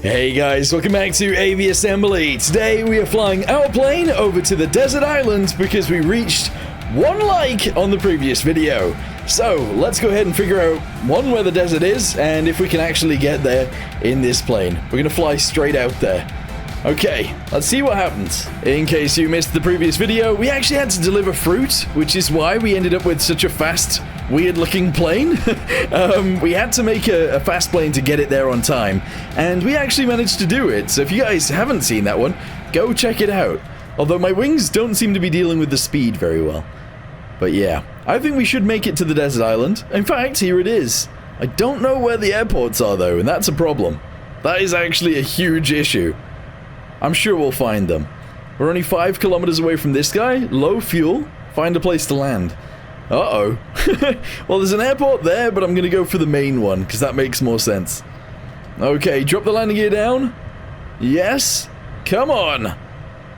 Hey guys, welcome back to Aviassembly. Today we are flying our plane over to the desert island because we reached 1 like on the previous video. So let's go ahead and figure out, one, where the desert is, and if we can actually get there in this plane. We're gonna fly straight out there. Okay, let's see what happens. In case you missed the previous video, we actually had to deliver fruit, which is why we ended up with such a fast, weird-looking plane. We had to make a fast plane to get it there on time, and we actually managed to do it. So if you guys haven't seen that one, go check it out. Although my wings don't seem to be dealing with the speed very well. But yeah, I think we should make it to the desert island. In fact, here it is. I don't know where the airports are, though, and that's a problem. That is actually a huge issue. I'm sure we'll find them. We're only 5 kilometers away from this guy. Low fuel. Find a place to land. Uh-oh. Well, there's an airport there, but I'm going to go for the main one, because that makes more sense. Okay, drop the landing gear down. Yes. Come on.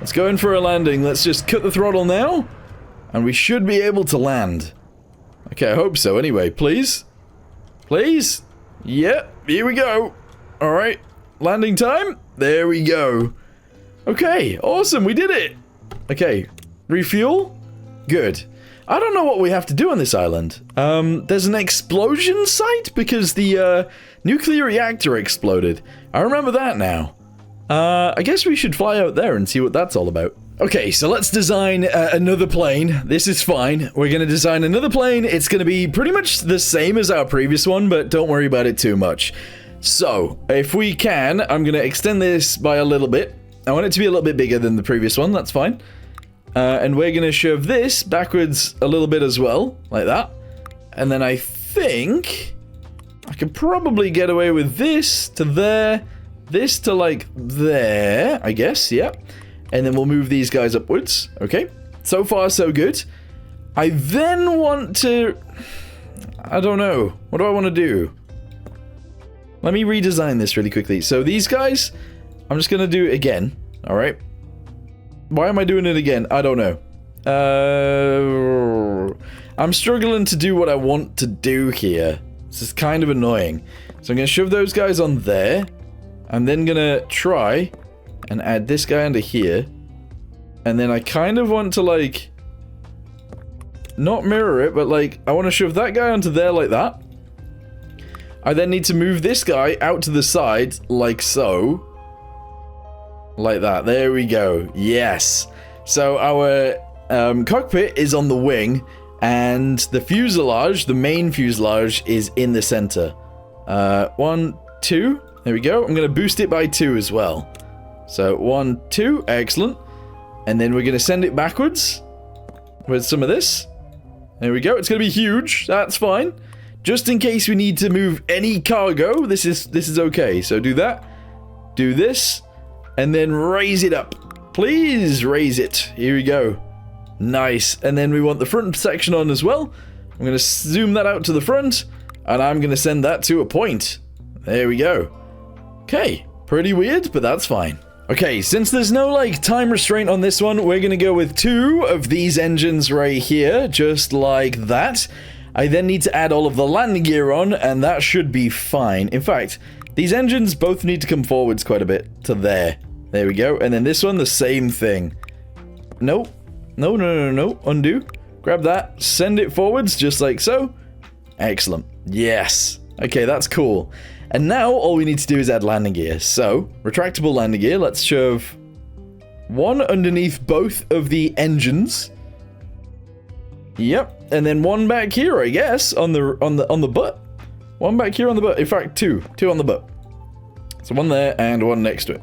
Let's go in for a landing. Let's just cut the throttle now. And we should be able to land. Okay, I hope so. Anyway, please. Please. Yep, here we go. Alright. Landing time. There we go. Okay, awesome, we did it! Okay, refuel? Good. I don't know what we have to do on this island. There's an explosion site because the nuclear reactor exploded. I remember that now. I guess we should fly out there and see what that's all about. Okay, so let's design another plane. This is fine. We're gonna design another plane. It's gonna be pretty much the same as our previous one, but don't worry about it too much. So, if we can, I'm gonna extend this by a little bit. I want it to be a little bit bigger than the previous one, that's fine. And we're gonna shove this backwards a little bit as well, like that. And then I think I could probably get away with this to there, this to like there, I guess, yeah. And then we'll move these guys upwards, okay. So far, so good. I then want to, I don't know, what do I want to do? Let me redesign this really quickly. So these guys, I'm just going to do it again. All right. Why am I doing it again? I don't know. I'm struggling to do what I want to do here. This is kind of annoying. So I'm going to shove those guys on there. I'm then going to try and add this guy under here. And then I kind of want to like, not mirror it, but like, I want to shove that guy onto there like that. I then need to move this guy out to the side, like so. Like that. There we go. Yes. So our cockpit is on the wing, and the fuselage, the main fuselage, is in the center. 1, 2. There we go. I'm going to boost it by 2 as well. So 1, 2. Excellent. And then we're going to send it backwards with some of this. There we go. It's going to be huge. That's fine. Just in case we need to move any cargo, this is okay. So do that, do this, and then raise it up. Please raise it. Here we go. Nice. And then we want the front section on as well. I'm going to zoom that out to the front, and I'm going to send that to a point. There we go. Okay, pretty weird, but that's fine. Okay, since there's no like time restraint on this one, we're going to go with 2 of these engines right here, just like that. I then need to add all of the landing gear on, and that should be fine. In fact, these engines both need to come forwards quite a bit to there. There we go. And then this one, the same thing. Nope. No, no, no, no. Undo. Grab that. Send it forwards, just like so. Excellent. Yes. Okay, that's cool. And now all we need to do is add landing gear. So, retractable landing gear. Let's shove 1 underneath both of the engines. Yep, and then 1 back here, I guess, on the butt. 1 back here on the butt. In fact, 2 on the butt. So 1 there and 1 next to it.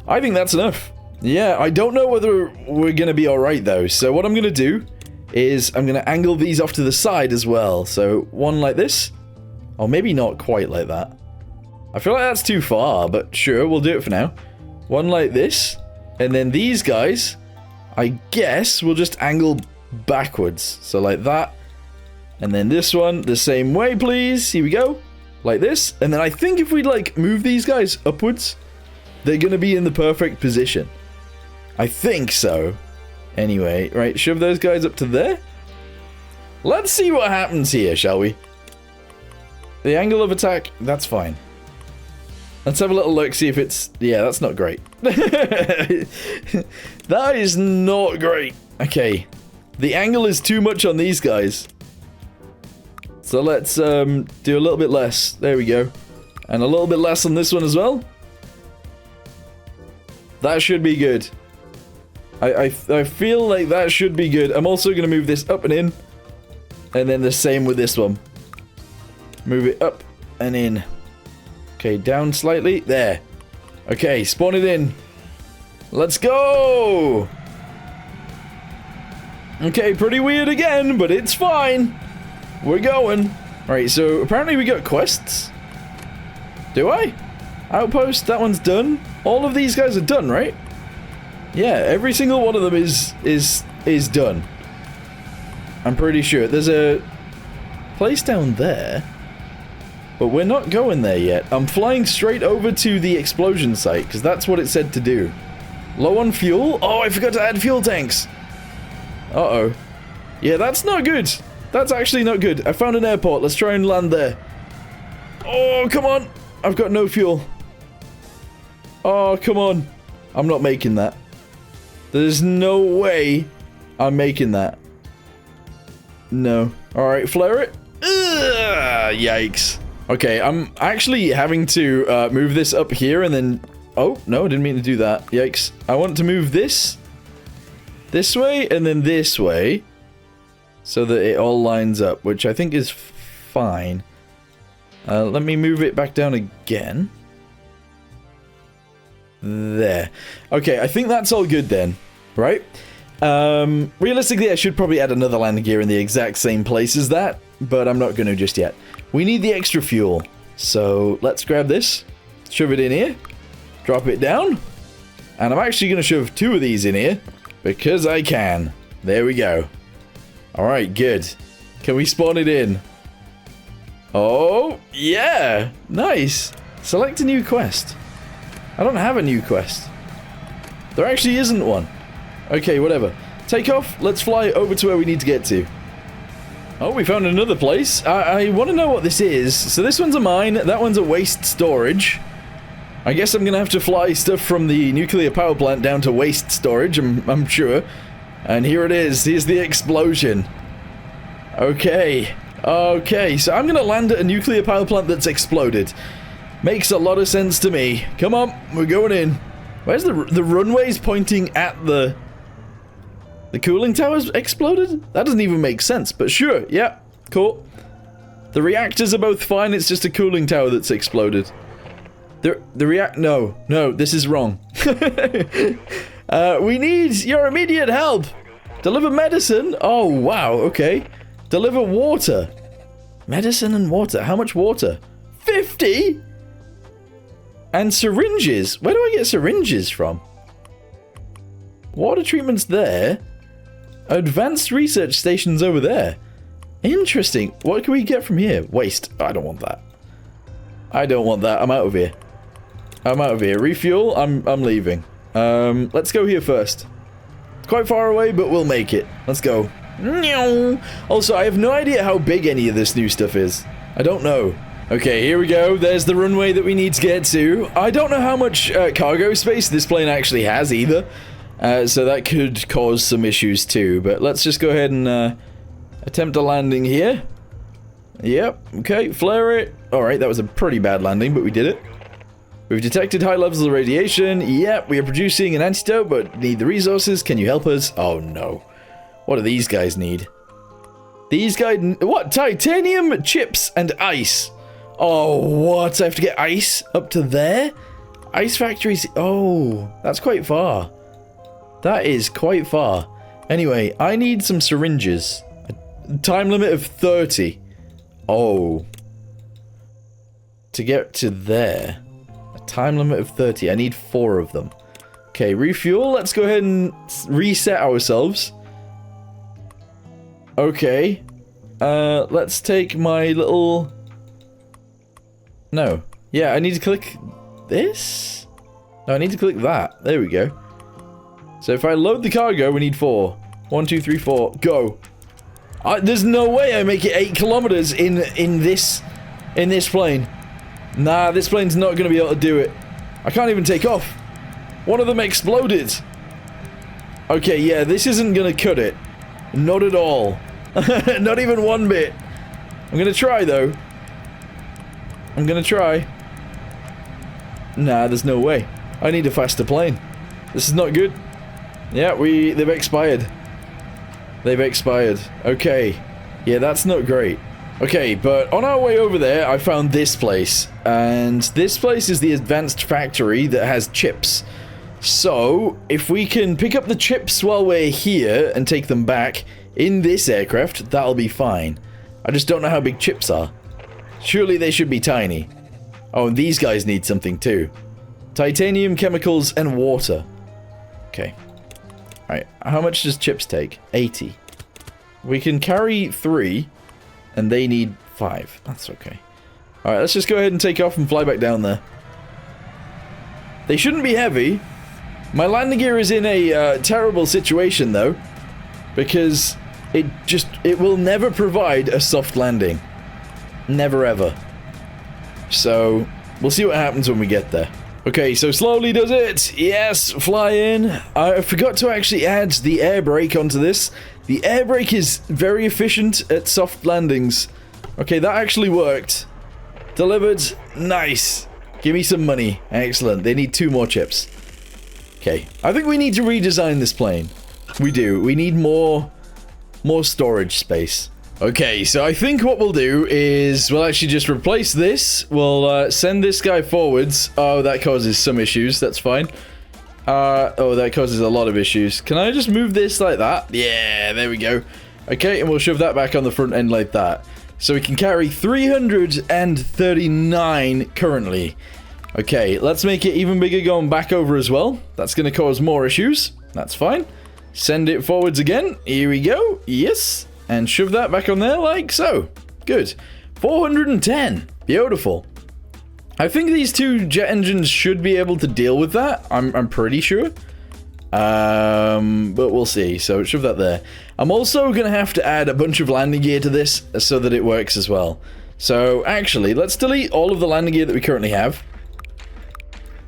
I think that's enough. Yeah, I don't know whether we're gonna be all right though. So what I'm gonna do is I'm gonna angle these off to the side as well. So 1 like this, or maybe not quite like that. I feel like that's too far, but sure, we'll do it for now. 1 like this, and then these guys, I guess, we'll just angle backwards, so like that, and then this one the same way, please. Here we go, like this, and then I think if we like move these guys upwards, they're gonna be in the perfect position. I think so. Anyway, right, shove those guys up to there. Let's see what happens here, shall we? The angle of attack, that's fine. Let's have a little look, see if it's... Yeah, that's not great. That is not great. Okay. The angle is too much on these guys. So let's do a little bit less. There we go. And a little bit less on this one as well. That should be good. I feel like that should be good. I'm also going to move this up and in. And then the same with this one. Move it up and in. Okay, down slightly. There. Okay, spawn it in. Let's go! Okay, pretty weird again, but it's fine. We're going. Alright, so apparently we got quests. Do I? Outpost, that one's done. All of these guys are done, right? Yeah, every single one of them is done. I'm pretty sure. There's a place down there. But we're not going there yet. I'm flying straight over to the explosion site, because that's what it said to do. Low on fuel? Oh, I forgot to add fuel tanks. Uh-oh. Yeah, that's not good. That's actually not good. I found an airport. Let's try and land there. Oh, come on. I've got no fuel. Oh, come on. I'm not making that. There's no way I'm making that. No. Alright, flare it. Ugh, yikes. Okay, I'm actually having to move this up here and then... Oh, no, I didn't mean to do that. Yikes. I want to move this way and then this way so that it all lines up, which I think is fine. Let me move it back down again. There. Okay, I think that's all good then, right? Realistically, I should probably add another landing gear in the exact same place as that, but I'm not going to just yet. We need the extra fuel, so let's grab this, shove it in here, drop it down, and I'm actually going to shove 2 of these in here, because I can. There we go. Alright, good. Can we spawn it in? Oh, yeah! Nice! Select a new quest. I don't have a new quest. There actually isn't one. Okay, whatever. Take off, let's fly over to where we need to get to. Oh, we found another place. I want to know what this is. So this one's a mine, that one's a waste storage. I guess I'm gonna have to fly stuff from the nuclear power plant down to waste storage, I'm sure. And here it is, here's the explosion. Okay. Okay, so I'm gonna land at a nuclear power plant that's exploded. Makes a lot of sense to me. Come on, we're going in. Where's the runways pointing at the cooling towers exploded? That doesn't even make sense, but sure, yeah, cool. The reactors are both fine, it's just a cooling tower that's exploded. No, this is wrong. We need your immediate help. Deliver medicine? Oh, wow, okay. Deliver water. Medicine and water. How much water? 50? And syringes. Where do I get syringes from? Water treatment's there. Advanced research station's over there. Interesting. What can we get from here? Waste. I don't want that. I don't want that. I'm out of here. I'm out of here. Refuel. I'm leaving. Let's go here first. It's quite far away, but we'll make it. Let's go. Also, I have no idea how big any of this new stuff is. I don't know. Okay, here we go. There's the runway that we need to get to. I don't know how much cargo space this plane actually has either. So that could cause some issues too. But let's just go ahead and attempt a landing here. Yep. Okay, flare it. Alright, that was a pretty bad landing, but we did it. We've detected high levels of radiation. Yep, we are producing an antidote, but need the resources. Can you help us? Oh no. What do these guys need? These guys... What? Titanium, chips, and ice. Oh, what? I have to get ice up to there? Ice factories... Oh, that's quite far. That is quite far. Anyway, I need some syringes. A time limit of 30. Oh. To get to there. A time limit of 30. I need 4 of them. Okay, refuel. Let's go ahead and reset ourselves. Okay. Let's take my little... No. Yeah, I need to click this? No, I need to click that. There we go. So if I load the cargo, we need 4. 1, 2, 3, 4. Go. There's no way I make it 8 kilometers in this plane. Nah, this plane's not going to be able to do it. I can't even take off. One of them exploded. Okay, yeah, this isn't going to cut it. Not at all. Not even one bit. I'm going to try, though. I'm going to try. Nah, there's no way. I need a faster plane. This is not good. Yeah, they've expired. They've expired. Okay. Yeah, that's not great. Okay, but on our way over there, I found this place. And this place is the advanced factory that has chips. So, if we can pick up the chips while we're here and take them back in this aircraft, that'll be fine. I just don't know how big chips are. Surely they should be tiny. Oh, and these guys need something too. Titanium, chemicals, and water. Okay. Alright, how much does chips take? 80. We can carry 3, and they need 5. That's okay. Alright, let's just go ahead and take off and fly back down there. They shouldn't be heavy. My landing gear is in a terrible situation, though, because it will never provide a soft landing. Never ever. So, we'll see what happens when we get there. Okay, so slowly does it. Yes, fly in. I forgot to actually add the air brake onto this. The air brake is very efficient at soft landings. Okay, that actually worked. Delivered. Nice. Give me some money. Excellent. They need 2 more chips. Okay, I think we need to redesign this plane. We do. We need more storage space. Okay, so I think what we'll do is we'll actually just replace this. We'll send this guy forwards. Oh, that causes some issues. That's fine. Oh, that causes a lot of issues. Can I just move this like that? Yeah, there we go. Okay, and we'll shove that back on the front end like that. So we can carry 339 currently. Okay, let's make it even bigger going back over as well. That's going to cause more issues. That's fine. Send it forwards again. Here we go. Yes. And shove that back on there like so. Good. 410. Beautiful. I think these 2 jet engines should be able to deal with that. I'm pretty sure. But we'll see. So shove that there. I'm also going to have to add a bunch of landing gear to this so that it works as well. So actually, let's delete all of the landing gear that we currently have.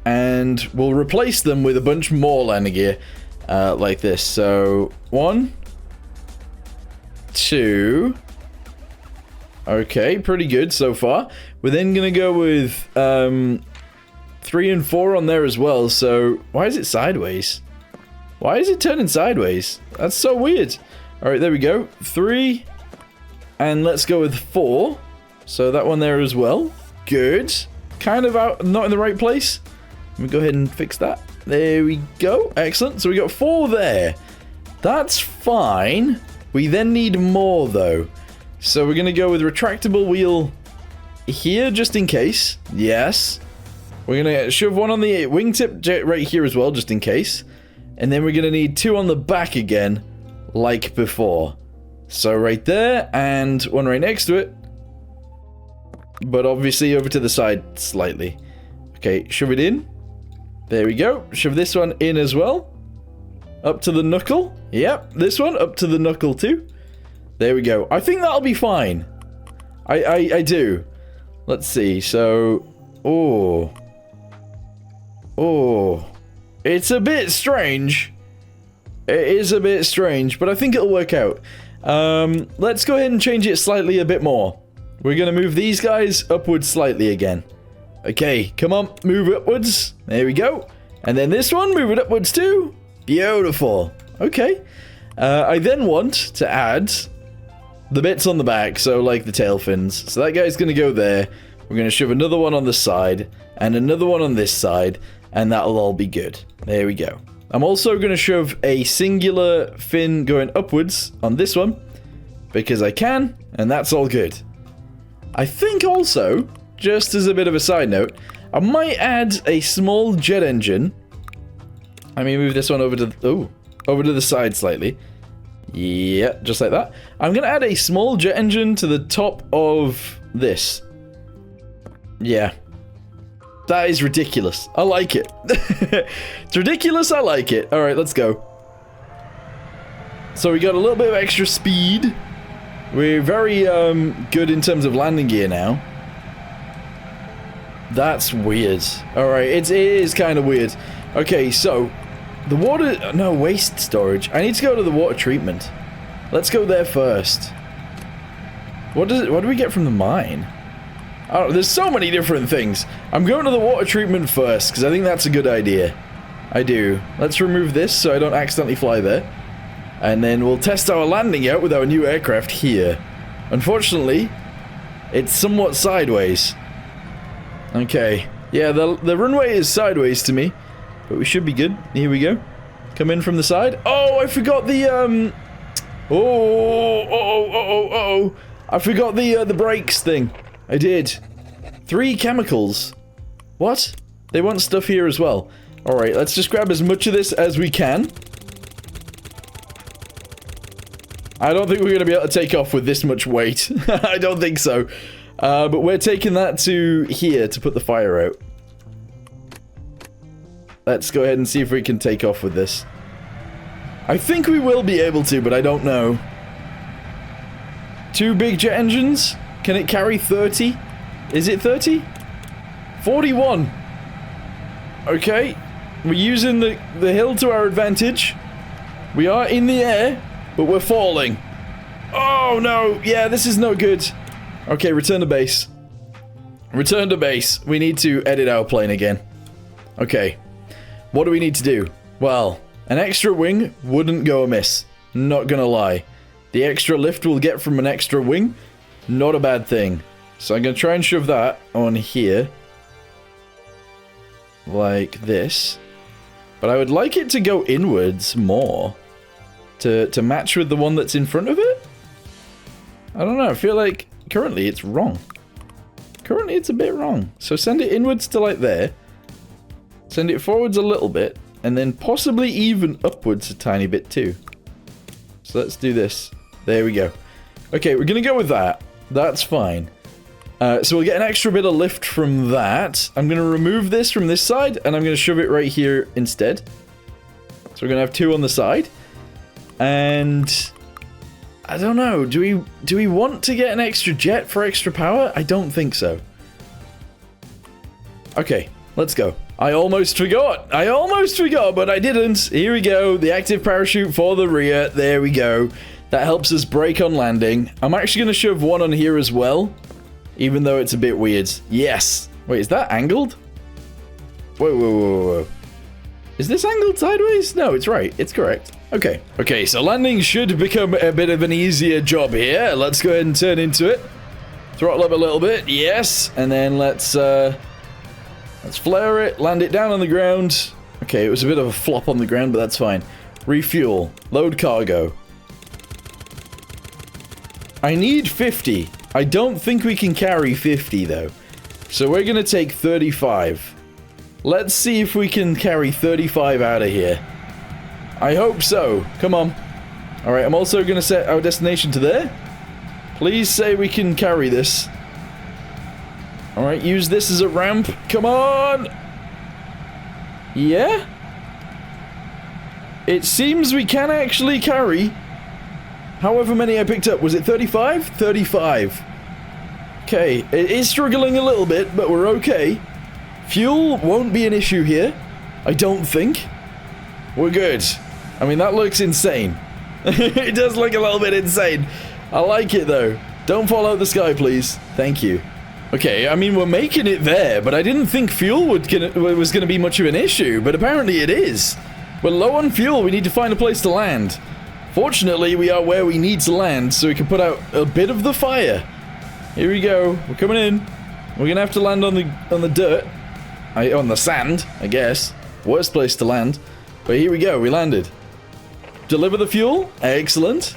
And we'll replace them with a bunch more landing gear like this. So 1, 2. Okay, pretty good so far. We're then gonna go with 3 and 4 on there as well. So why is it sideways? Why is it turning sideways? That's so weird. All right, there we go. 3, and let's go with 4. So that one there as well. Good. Kind of out, not in the right place. Let me go ahead and fix that. There we go. Excellent. So we got 4 there. That's fine. We then need more, though. So we're going to go with retractable wheel here, just in case. Yes. We're going to shove one on the wingtip right here as well, just in case. And then we're going to need 2 on the back again, like before. So right there, and one right next to it. But obviously over to the side slightly. Okay, shove it in. There we go. Shove this one in as well. Up to the knuckle. Yep, this one up to the knuckle too. There we go. I think that'll be fine. I do. Let's see. So, oh, it's a bit strange. It is a bit strange, but I think it'll work out. Let's go ahead and change it slightly a bit more. We're gonna move these guys upwards slightly again. Okay, come on, move upwards. There we go. And then this one, move it upwards too. Beautiful. Okay. I then want to add the bits on the back, so like the tail fins. So that guy's going to go there. We're going to shove another one on the side and another one on this side, and that'll all be good. There we go. I'm also going to shove a singular fin going upwards on this one because I can, and that's all good. I think also, just as a bit of a side note, I might add a small jet engine. Let me move this one over to over to the side slightly. Yeah, just like that. I'm going to add a small jet engine to the top of this. Yeah. That is ridiculous. I like it. It's ridiculous, I like it. Alright, let's go. So we got a little bit of extra speed. We're very good in terms of landing gear now. That's weird. Alright, it is kind of weird. Okay, so, the water... No, waste storage. I need to go to the water treatment. Let's go there first. What do we get from the mine? Oh, there's so many different things. I'm going to the water treatment first, because I think that's a good idea. I do. Let's remove this so I don't accidentally fly there. And then we'll test our landing out with our new aircraft here. Unfortunately, it's somewhat sideways. Okay. Yeah, the runway is sideways to me. But we should be good. Here we go. Come in from the side. Oh, I forgot the, Oh. I forgot the brakes thing. I did. 3 chemicals. What? They want stuff here as well. Alright, let's just grab as much of this as we can. I don't think we're going to be able to take off with this much weight. I don't think so. But we're taking that to here to put the fire out. Let's go ahead and see if we can take off with this. I think we will be able to, but I don't know. 2 big jet engines? Can it carry 30? Is it 30? 41. Okay. We're using the hill to our advantage. We are in the air, but we're falling. Oh, no. Yeah, this is no good. Okay, return to base. Return to base. We need to edit our plane again. Okay. What do we need to do? Well, an extra wing wouldn't go amiss. Not gonna lie. The extra lift we'll get from an extra wing, not a bad thing. So I'm gonna try and shove that on here. Like this. But I would like it to go inwards more. To match with the one that's in front of it? I don't know, I feel like currently it's wrong. Currently it's a bit wrong. So send it inwards to like there. Send it forwards a little bit. And then possibly even upwards a tiny bit too. So let's do this. There we go. Okay, we're gonna go with that. That's fine. So we'll get an extra bit of lift from that. I'm gonna remove this from this side, and I'm gonna shove it right here instead. So we're gonna have 2 on the side. And I don't know, do we want to get an extra jet for extra power? I don't think so. Okay, let's go. I almost forgot, but I didn't. Here we go, the active parachute for the rear. There we go. That helps us brake on landing. I'm actually going to shove 1 on here as well, even though it's a bit weird. Yes. Wait, is that angled? Whoa. Is this angled sideways? No, it's right. It's correct. Okay. Okay, so landing should become a bit of an easier job here. Let's go ahead and turn into it. Throttle up a little bit. Yes. And then let's flare it, land it down on the ground. Okay, it was a bit of a flop on the ground, but that's fine. Refuel. Load cargo. I need 50. I don't think we can carry 50, though. So we're going to take 35. Let's see if we can carry 35 out of here. I hope so. Come on. Alright, I'm also going to set our destination to there. Please say we can carry this. Alright, use this as a ramp. Come on! Yeah? It seems we can actually carry however many I picked up. Was it 35? 35. Okay, it is struggling a little bit, but we're okay. Fuel won't be an issue here. I don't think. We're good. I mean, that looks insane. It does look a little bit insane. I like it, though. Don't fall out the sky, please. Thank you. Okay, I mean, we're making it there, but I didn't think fuel was gonna be much of an issue, but apparently it is. We're low on fuel. We need to find a place to land. Fortunately, we are where we need to land, so we can put out a bit of the fire. Here we go. We're coming in. We're gonna have to land on the dirt. On the sand, I guess. Worst place to land. But here we go. We landed. Deliver the fuel. Excellent.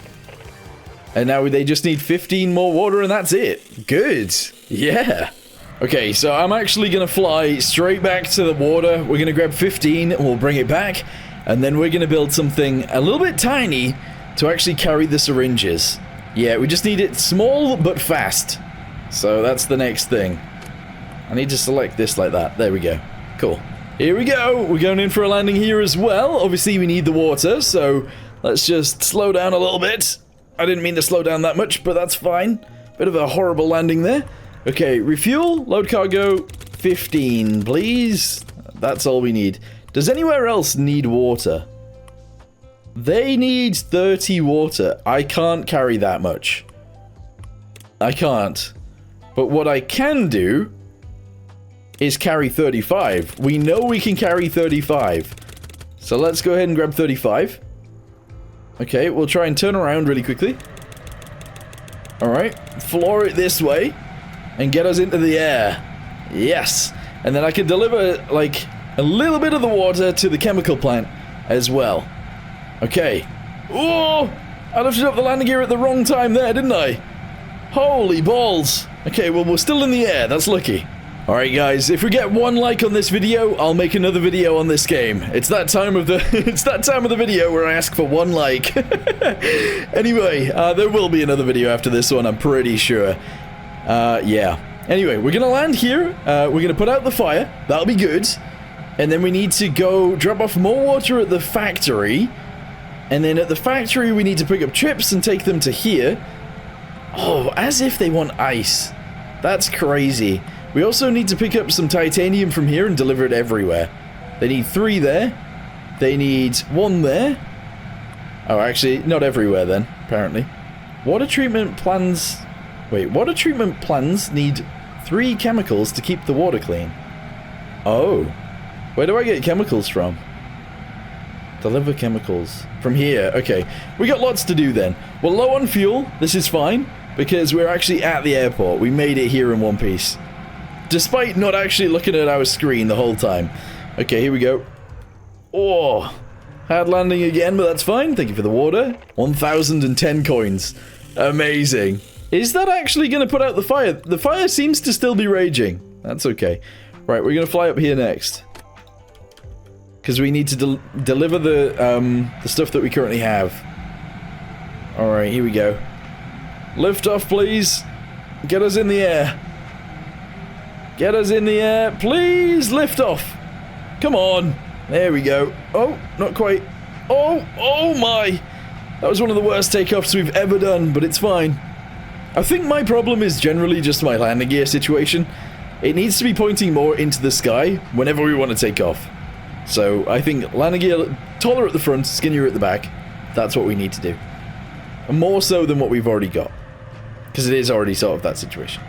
And now they just need 15 more water, and that's it. Good. Yeah. Okay, so I'm actually gonna fly straight back to the water. We're gonna grab 15. We'll bring it back. And then we're going to build something a little bit tiny to actually carry the syringes. Yeah, we just need it small but fast. So that's the next thing. I need to select this like that. There we go. Cool. Here we go. We're going in for a landing here as well. Obviously, we need the water, so let's just slow down a little bit. I didn't mean to slow down that much, but that's fine. Bit of a horrible landing there. Okay, refuel, load cargo, 15, please. That's all we need. Does anywhere else need water? They need 30 water. I can't carry that much. I can't. But what I can do is carry 35. We know we can carry 35. So let's go ahead and grab 35. Okay, we'll try and turn around really quickly. Alright, floor it this way and get us into the air. Yes. And then I can deliver, like, a little bit of the water to the chemical plant as well. Okay. Oh! I lifted up the landing gear at the wrong time there, didn't I? Holy balls. Okay, well, we're still in the air. That's lucky. Alright, guys, if we get 1 like on this video, I'll make another video on this game. It's that time of the it's that time of the video where I ask for 1 like. Anyway, there will be another video after this one, I'm pretty sure. Yeah. Anyway, we're gonna land here. We're gonna put out the fire. That'll be good. And then we need to go drop off more water at the factory. And then at the factory, we need to pick up chips and take them to here. Oh, as if they want ice. That's crazy. We also need to pick up some titanium from here and deliver it everywhere. They need 3 there. They need 1 there. Oh, actually, not everywhere then, apparently. Water treatment plants... Wait, water treatment plants need 3 chemicals to keep the water clean. Oh. Where do I get chemicals from? Deliver chemicals. From here, okay. We got lots to do then. We're low on fuel. This is fine, because we're actually at the airport. We made it here in one piece. Despite not actually looking at our screen the whole time. Okay, here we go. Oh, hard landing again, but that's fine. Thank you for the water. 1,010 coins. Amazing. Is that actually going to put out the fire? The fire seems to still be raging. That's okay. Right, we're going to fly up here next. Because we need to deliver the stuff that we currently have. Alright, here we go. Lift off, please. Get us in the air. Get us in the air. Please lift off. Come on. There we go. Oh, not quite. Oh my. That was one of the worst takeoffs we've ever done, but it's fine. I think my problem is generally just my landing gear situation. It needs to be pointing more into the sky whenever we want to take off. So I think landing gear taller at the front, skinnier at the back. That's what we need to do. And more so than what we've already got. Because it is already sort of that situation.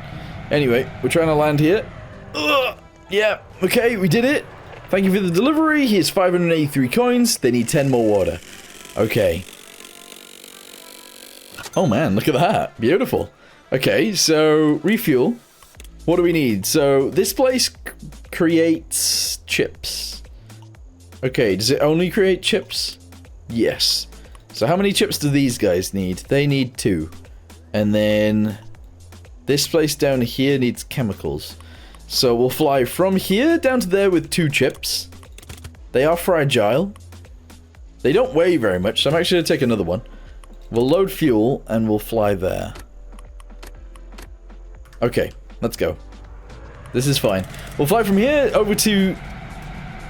Anyway, we're trying to land here. Ugh, yeah, okay, we did it. Thank you for the delivery. Here's 583 coins. They need 10 more water. Okay. Oh man, look at that. Beautiful. Okay, so refuel. What do we need? So this place creates chips. Okay, does it only create chips? Yes. So how many chips do these guys need? They need 2. And then this place down here needs chemicals. So we'll fly from here down to there with 2 chips. They are fragile. They don't weigh very much, so I'm actually going to take another one. We'll load fuel and we'll fly there. Okay, let's go. This is fine. We'll fly from here over to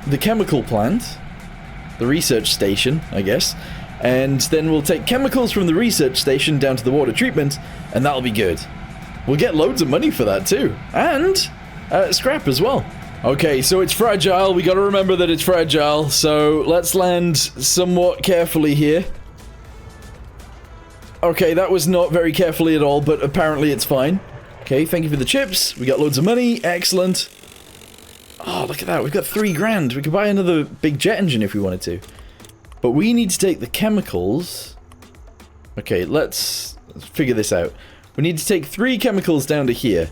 the chemical plant. The research station, I guess. And then we'll take chemicals from the research station down to the water treatment, and that'll be good. We'll get loads of money for that too. And scrap as well. Okay, so it's fragile. We gotta remember that it's fragile. So let's land somewhat carefully here. Okay, that was not very carefully at all, but apparently it's fine. Okay, thank you for the chips. We got loads of money. Excellent. Oh, look at that. We've got 3 grand. We could buy another big jet engine if we wanted to. But we need to take the chemicals. Okay, let's figure this out. We need to take 3 chemicals down to here.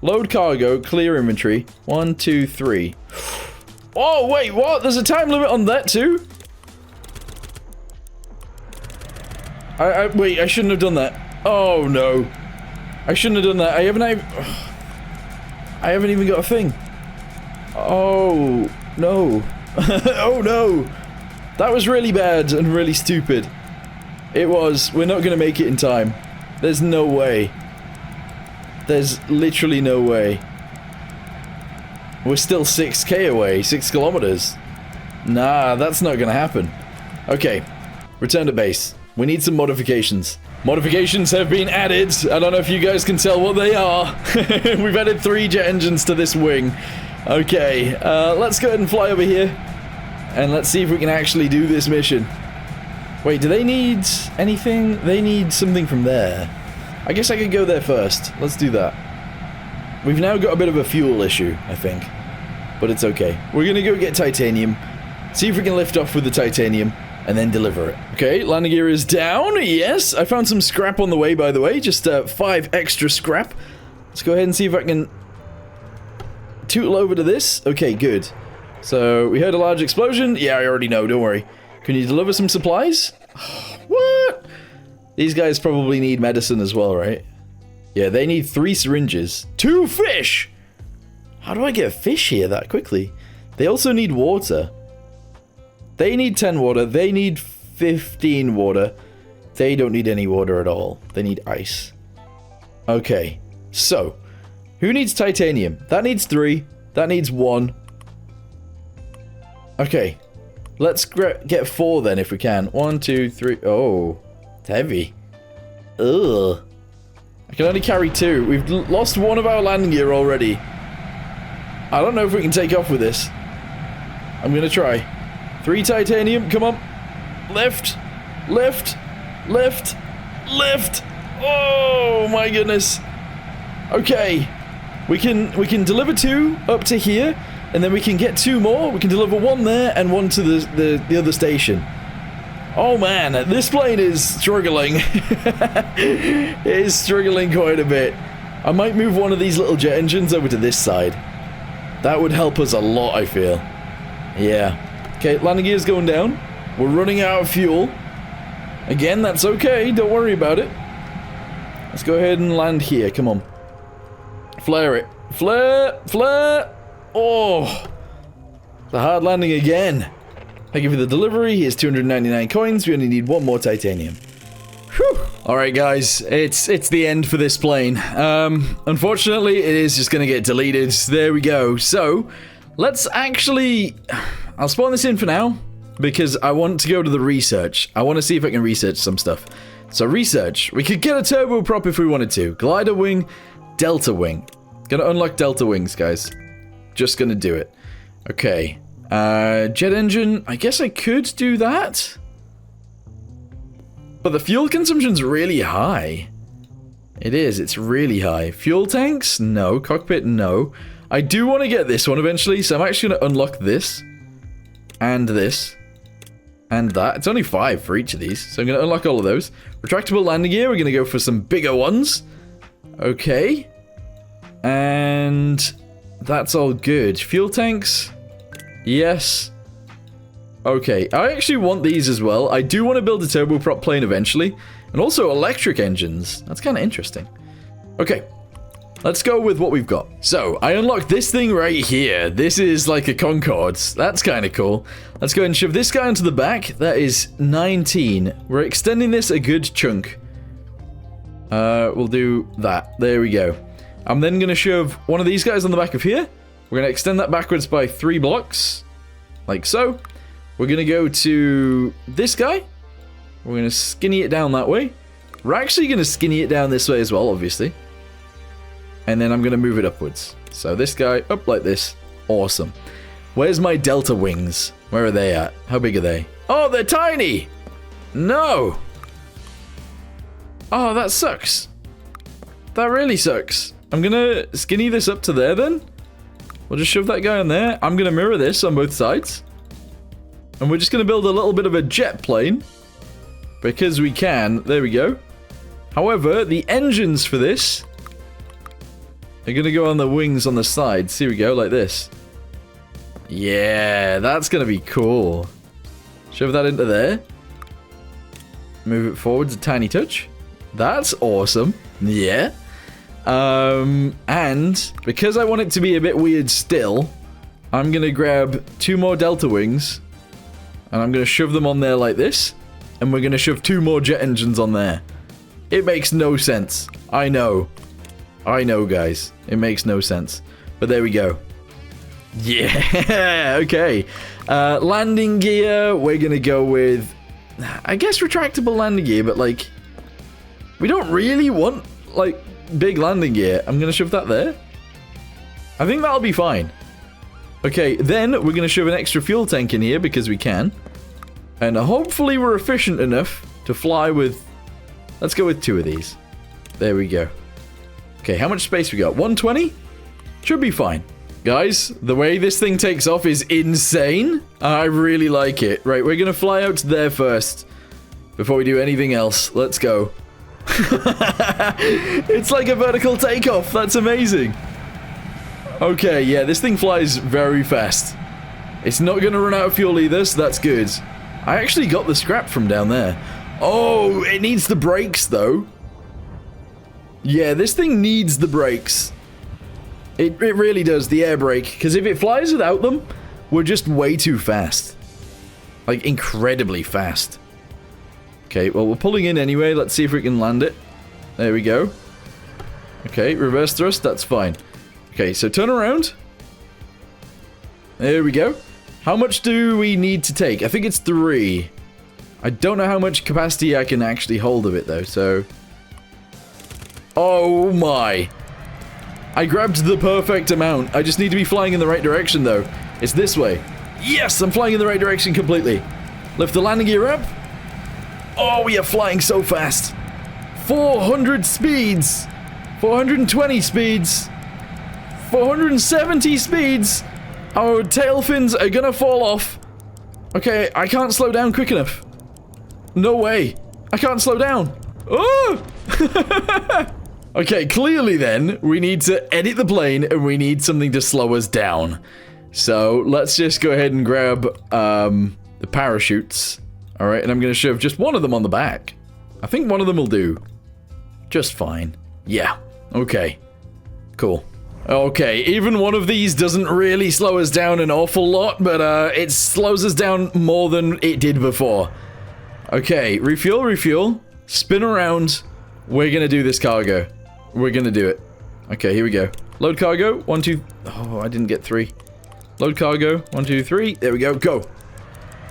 Load cargo, clear inventory. 1, 2, 3. Oh, wait, what? There's a time limit on that too? Wait, I shouldn't have done that. Oh, no. I shouldn't have done that. I haven't even got a thing. Oh, no. Oh, no. That was really bad and really stupid. It was. We're not going to make it in time. There's no way. There's literally no way. We're still 6k away. 6 kilometers. Nah, that's not going to happen. Okay. Return to base. We need some modifications. Modifications have been added. I don't know if you guys can tell what they are. We've added 3 jet engines to this wing. Okay, let's go ahead and fly over here. And let's see if we can actually do this mission. Wait, do they need anything? They need something from there. I guess I could go there first. Let's do that. We've now got a bit of a fuel issue, I think. But it's okay. We're gonna go get titanium. See if we can lift off with the titanium. And then deliver it. Okay, landing gear is down. Yes, I found some scrap on the way, by the way. Just 5 extra scrap. Let's go ahead and see if I can tootle over to this. Okay, good. So, we heard a large explosion. Yeah, I already know, don't worry. Can you deliver some supplies? What? These guys probably need medicine as well, right? Yeah, they need 3 syringes. 2 fish! How do I get fish here that quickly? They also need water. They need 10 water. They need 15 water. They don't need any water at all. They need ice. Okay, so who needs titanium? That needs 3. That needs 1. Okay, let's get 4 then if we can. 1, 2, 3. Oh, it's heavy. Ugh. I can only carry 2. We've lost 1 of our landing gear already. I don't know if we can take off with this. I'm gonna try. 3 titanium, come on. Lift, lift, lift, lift. Oh my goodness. Okay, we can deliver 2 up to here, and then we can get 2 more. We can deliver 1 there and 1 to the other station. Oh man, this plane is struggling. It is struggling quite a bit. I might move one of these little jet engines over to this side. That would help us a lot, I feel. Yeah. Okay, landing gear's going down. We're running out of fuel. Again, that's okay. Don't worry about it. Let's go ahead and land here. Come on. Flare it. Flare! Flare! Oh! The hard landing again. Thank you for the delivery. Here's 299 coins. We only need 1 more titanium. Whew. Alright guys, it's the end for this plane. Unfortunately, it is just gonna get deleted. There we go. So, let's actually... I'll spawn this in for now, because I want to go to the research. I want to see if I can research some stuff. So research. We could get a turboprop if we wanted to. Glider wing, delta wing. Gonna unlock delta wings, guys. Just gonna do it. Okay. Jet engine. I guess I could do that. But the fuel consumption's really high. It is. It's really high. Fuel tanks? No. Cockpit? No. I do want to get this one eventually, so I'm actually going to unlock this. And this. And that. It's only 5 for each of these, so I'm going to unlock all of those. Retractable landing gear. We're going to go for some bigger ones. Okay. And that's all good. Fuel tanks? Yes. Okay, I actually want these as well. I do want to build a turboprop plane eventually. And also electric engines. That's kind of interesting. Okay, let's go with what we've got. So, I unlocked this thing right here. This is like a Concorde. That's kind of cool. Let's go ahead and shove this guy into the back. That is 19. We're extending this a good chunk. We'll do that. There we go. I'm then going to shove one of these guys on the back of here. We're going to extend that backwards by 3 blocks. Like so. We're going to go to this guy. We're going to skinny it down that way. We're actually going to skinny it down this way as well, obviously. And then I'm going to move it upwards. So this guy, up like this. Awesome. Where's my delta wings? Where are they at? How big are they? Oh, they're tiny! No! Oh, that sucks. That really sucks. I'm going to skinny this up to there then. We'll just shove that guy on there. I'm going to mirror this on both sides. And we're just going to build a little bit of a jet plane. Because we can. There we go. However, the engines for this are going to go on the wings on the sides. Here we go, like this. Yeah, that's going to be cool. Shove that into there. Move it forwards a tiny touch. That's awesome. Yeah. And because I want it to be a bit weird still, I'm going to grab 2 more delta wings. And I'm going to shove them on there like this. And we're going to shove 2 more jet engines on there. It makes no sense. I know. I know, guys. It makes no sense. But there we go. Yeah. Okay. Landing gear. We're going to go with, I guess, retractable landing gear. But, like, we don't really want, like, big landing gear. I'm going to shove that there. I think that'll be fine. Okay, then we're going to shove an extra fuel tank in here because we can. And hopefully we're efficient enough to fly with... Let's go with 2 of these. There we go. Okay, how much space we got? 120? Should be fine. Guys, the way this thing takes off is insane. I really like it. Right, we're going to fly out to there first before we do anything else. Let's go. It's like a vertical takeoff. That's amazing. Okay, yeah, this thing flies very fast. It's not going to run out of fuel either, so that's good. I actually got the scrap from down there. Oh, it needs the brakes, though. Yeah, this thing needs the brakes. It really does, the air brake. Because if it flies without them, we're just way too fast. Like, incredibly fast. Okay, well, we're pulling in anyway. Let's see if we can land it. There we go. Okay, reverse thrust, that's fine. Okay, so turn around. There we go. How much do we need to take? I think it's 3. I don't know how much capacity I can actually hold of it, though, so... Oh my. I grabbed the perfect amount. I just need to be flying in the right direction, though. It's this way. Yes, I'm flying in the right direction completely. Lift the landing gear up. Oh, we are flying so fast. 400 speeds. 420 speeds. 470 speeds. Our tail fins are gonna fall off. Okay, I can't slow down quick enough. No way. I can't slow down. Oh! Okay, clearly then, we need to edit the plane and we need something to slow us down. So, let's just go ahead and grab the parachutes. Alright, and I'm gonna shove just one of them on the back. I think one of them will do. Just fine. Yeah. Okay. Cool. Okay, even one of these doesn't really slow us down an awful lot, but it slows us down more than it did before. Okay, refuel, refuel. Spin around. We're gonna do this cargo. We're gonna do it. Okay, here we go. Load cargo. 1, 2... Oh, I didn't get 3. Load cargo. 1, 2, 3. There we go. Go.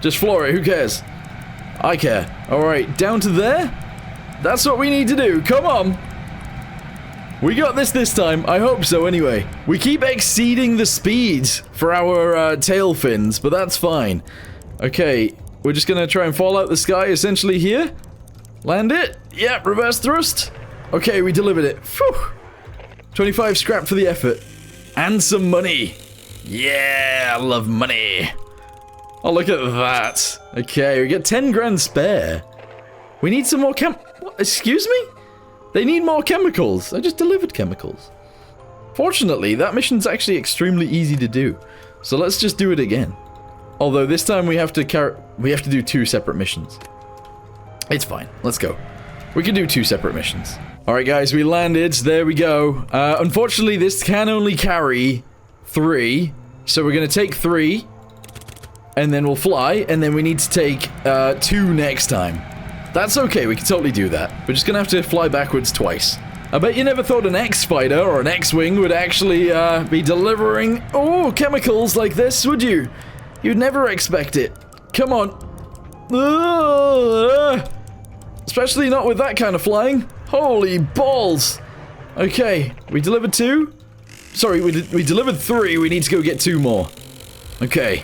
Just floor it. Who cares? I care. Alright, down to there? That's what we need to do. Come on. We got this time. I hope so, anyway. We keep exceeding the speeds for our tail fins, but that's fine. Okay, we're just gonna try and fall out the sky, essentially, here. Land it. Yep, reverse thrust. Okay, we delivered it. Phew. 25 scrap for the effort. And some money. Yeah, I love money. Oh, look at that. Okay, we get 10 grand spare. We need some more what? Excuse me? They need more chemicals. I just delivered chemicals. Fortunately, that mission's actually extremely easy to do. So let's just do it again. Although this time we have to do 2 separate missions. It's fine. Let's go. We can do 2 separate missions. Alright guys, we landed. There we go. Unfortunately, this can only carry 3. So we're going to take 3. And then we'll fly. And then we need to take 2 next time. That's okay, we can totally do that. We're just gonna have to fly backwards twice. I bet you never thought an X-Spider or an X-Wing would actually be delivering, chemicals like this, would you? You'd never expect it. Come on. Especially not with that kind of flying. Holy balls. Okay, we delivered 2. Sorry, we delivered 3, we need to go get 2 more. Okay.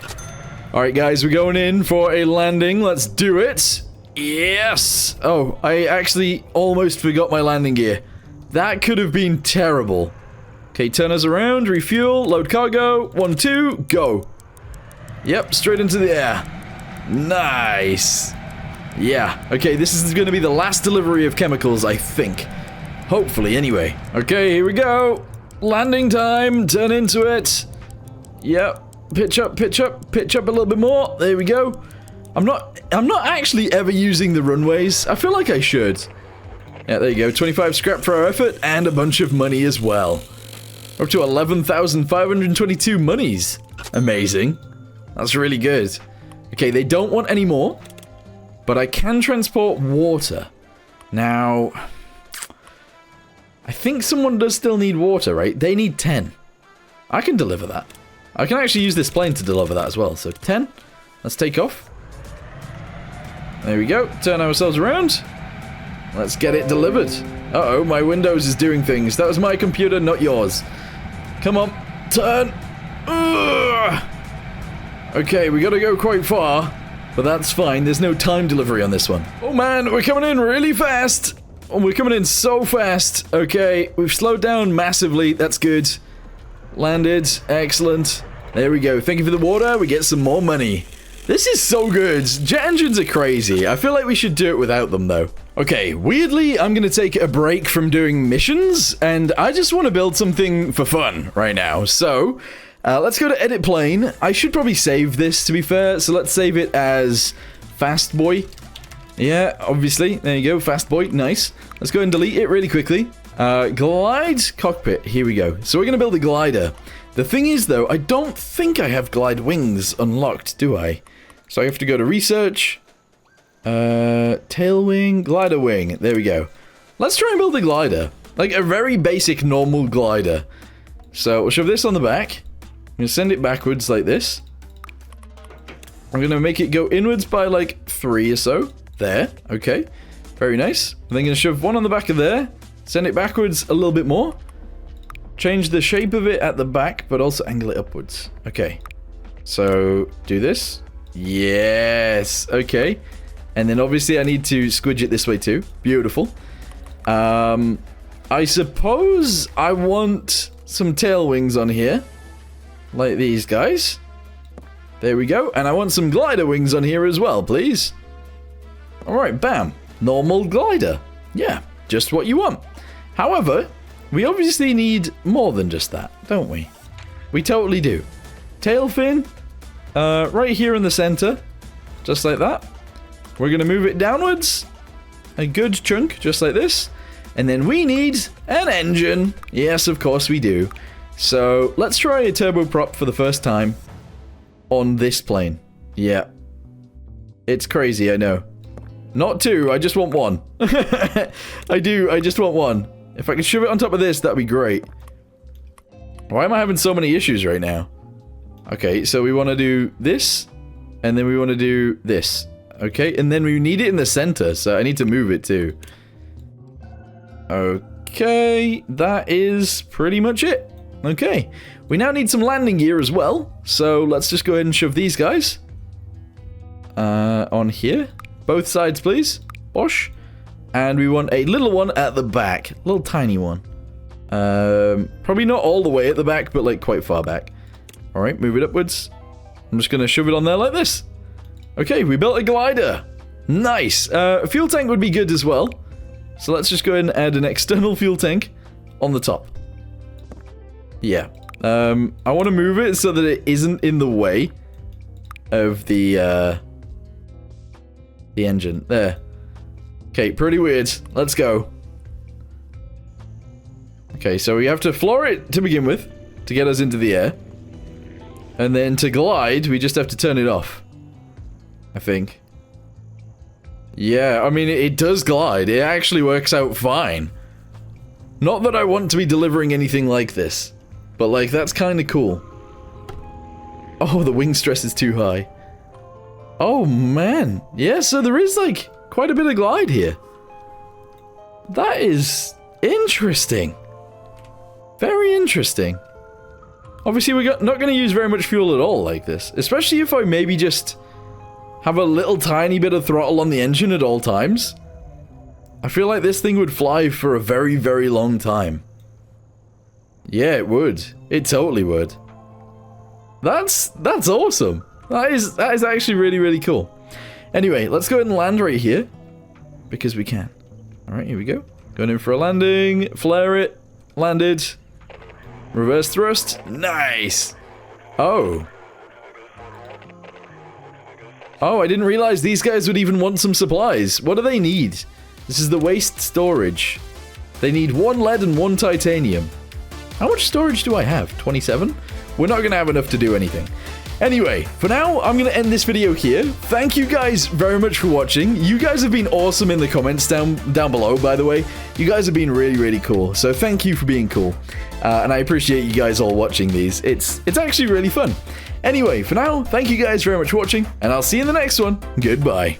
Alright guys, we're going in for a landing, let's do it. Yes! Oh, I actually almost forgot my landing gear. That could have been terrible. Okay, turn us around, refuel, load cargo, 1, 2, go. Yep, straight into the air. Nice. Yeah, okay, this is going to be the last delivery of chemicals, I think. Hopefully, anyway. Okay, here we go. Landing time, turn into it. Yep, pitch up, pitch up, pitch up a little bit more. There we go. I'm not actually ever using the runways. I feel like I should. Yeah, there you go. 25 scrap for our effort and a bunch of money as well. We're up to 11,522 monies. Amazing. That's really good. Okay, they don't want any more, but I can transport water. Now, I think someone does still need water, right? They need 10. I can deliver that. I can actually use this plane to deliver that as well. So 10. Let's take off. There we go. Turn ourselves around. Let's get it delivered. Uh-oh, my Windows is doing things. That was my computer, not yours. Come on. Turn. Ugh. Okay, we gotta go quite far, but that's fine. There's no time delivery on this one. Oh man, we're coming in really fast. Oh, we're coming in so fast. Okay, we've slowed down massively. That's good. Landed. Excellent. There we go. Thank you for the water. We get some more money. This is so good. Jet engines are crazy. I feel like we should do it without them, though. Okay, weirdly, I'm going to take a break from doing missions, and I just want to build something for fun right now. So, let's go to edit plane. I should probably save this, to be fair. So let's save it as Fast Boy. Yeah, obviously. There you go. Fast Boy. Nice. Let's go and delete it really quickly. Glide cockpit. Here we go. So we're going to build a glider. The thing is, though, I don't think I have glide wings unlocked, do I? So I have to go to research. Tail wing, glider wing. There we go. Let's try and build a glider. Like a very basic normal glider. So we'll shove this on the back. I'm going to send it backwards like this. I'm going to make it go inwards by like 3 or so. There. Okay. Very nice. I'm then going to shove one on the back of there. Send it backwards a little bit more. Change the shape of it at the back, but also angle it upwards. Okay. So do this. Yes. Okay. And then obviously I need to squidge it this way too. Beautiful. I suppose I want some tail wings on here. Like these guys. There we go. And I want some glider wings on here as well, please. Alright, bam. Normal glider. Yeah, just what you want. However, we obviously need more than just that, don't we? We totally do. Tail fin. Right here in the center. Just like that. We're going to move it downwards. A good chunk, just like this. And then we need an engine. Yes, of course we do. So, let's try a turboprop for the first time on this plane. Yeah. It's crazy, I know. Not 2, I just want 1. I just want 1. If I could shove it on top of this, that'd be great. Why am I having so many issues right now? Okay, so we want to do this, and then we want to do this. Okay, and then we need it in the center, so I need to move it too. Okay, that is pretty much it. Okay, we now need some landing gear as well, so let's just go ahead and shove these guys on here. Both sides, please. Bosh. And we want a little one at the back. Little tiny one. Probably not all the way at the back, but like quite far back. Alright, move it upwards. I'm just going to shove it on there like this. Okay, we built a glider. Nice. A fuel tank would be good as well. So let's just go ahead and add an external fuel tank on the top. Yeah. I want to move it so that it isn't in the way of the engine. There. Okay, pretty weird. Let's go. Okay, so we have to floor it to begin with to get us into the air. And then to glide, we just have to turn it off. I think. Yeah, I mean, it does glide. It actually works out fine. Not that I want to be delivering anything like this. But, like, that's kind of cool. Oh, the wing stress is too high. Oh, man. Yeah, so there is, like, quite a bit of glide here. That is interesting. Very interesting. Obviously, we're not going to use very much fuel at all like this. Especially if I maybe just have a little tiny bit of throttle on the engine at all times. I feel like this thing would fly for a very, very long time. Yeah, it would. It totally would. That's awesome. That is actually really, really cool. Anyway, let's go ahead and land right here. Because we can. Alright, here we go. Going in for a landing. Flare it. Landed. Reverse thrust. Nice. Oh. Oh, I didn't realize these guys would even want some supplies. What do they need? This is the waste storage. They need 1 lead and 1 titanium. How much storage do I have? 27? We're not going to have enough to do anything. Anyway, for now, I'm going to end this video here. Thank you guys very much for watching. You guys have been awesome in the comments down below, by the way. You guys have been really, really cool. So thank you for being cool. And I appreciate you guys all watching these. It's actually really fun. Anyway, for now, thank you guys very much for watching, and I'll see you in the next one. Goodbye.